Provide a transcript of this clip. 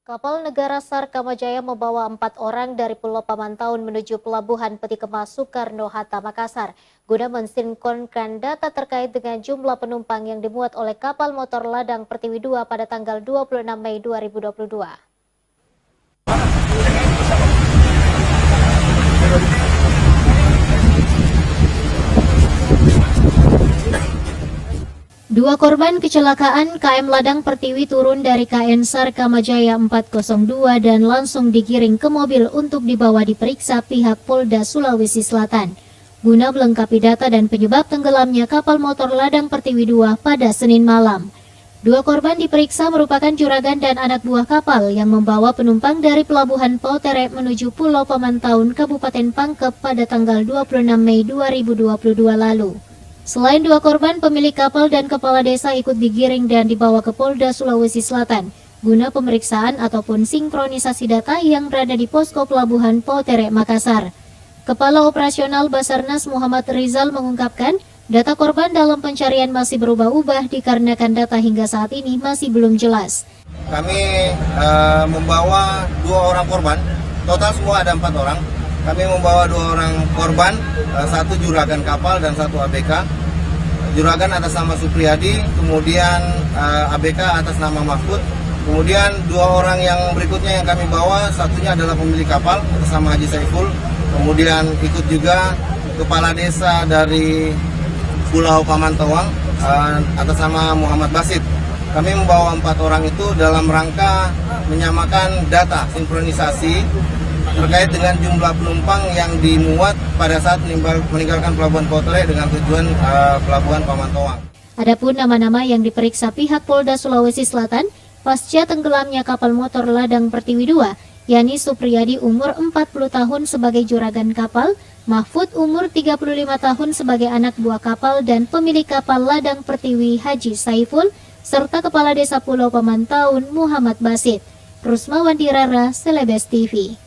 Kapal negara SAR Kamajaya membawa 4 orang dari Pulau Pamantauan menuju Pelabuhan Peti Kemas Soekarno-Hatta, Makassar, guna mensinkronkan data terkait dengan jumlah penumpang yang dimuat oleh kapal motor ladang Pertiwi II pada tanggal 26 Mei 2022. Dua korban kecelakaan KM Ladang Pertiwi turun dari KN SAR Kamajaya 402 dan langsung digiring ke mobil untuk dibawa diperiksa pihak Polda Sulawesi Selatan, guna melengkapi data dan penyebab tenggelamnya kapal motor Ladang Pertiwi II pada Senin malam. Dua korban diperiksa merupakan juragan dan anak buah kapal yang membawa penumpang dari Pelabuhan Pautere menuju Pulau Pamantauan, Kabupaten Pangkep pada tanggal 26 Mei 2022 lalu. Selain dua korban, pemilik kapal dan kepala desa ikut digiring dan dibawa ke Polda Sulawesi Selatan guna pemeriksaan ataupun sinkronisasi data yang berada di posko Pelabuhan Pautere, Makassar. Kepala Operasional Basarnas Muhammad Rizal mengungkapkan, data korban dalam pencarian masih berubah-ubah dikarenakan data hingga saat ini masih belum jelas. Kami membawa 2 orang korban, total semua ada 4 orang. Kami membawa 2 orang korban, satu juragan kapal dan satu ABK. Juragan atas nama Supriyadi, kemudian ABK atas nama Mahfud. Kemudian 2 orang yang berikutnya yang kami bawa, satunya adalah pemilik kapal atas nama Haji Saiful. Kemudian ikut juga kepala desa dari Pulau Pamantauan atas nama Muhammad Basit. Kami membawa 4 orang itu dalam rangka menyamakan data sinkronisasi terkait dengan jumlah penumpang yang dimuat pada saat meninggalkan Pelabuhan Pautere dengan tujuan Pelabuhan Pamantauan. Adapun nama-nama yang diperiksa pihak Polda Sulawesi Selatan pasca tenggelamnya kapal motor Ladang Pertiwi II, yakni Supriyadi umur 40 tahun sebagai juragan kapal, Mahfud umur 35 tahun sebagai anak buah kapal dan pemilik kapal Ladang Pertiwi Haji Saiful, serta kepala desa Pulau Pamantauan Muhammad Basit. Rusma Wandirara, Celebes TV.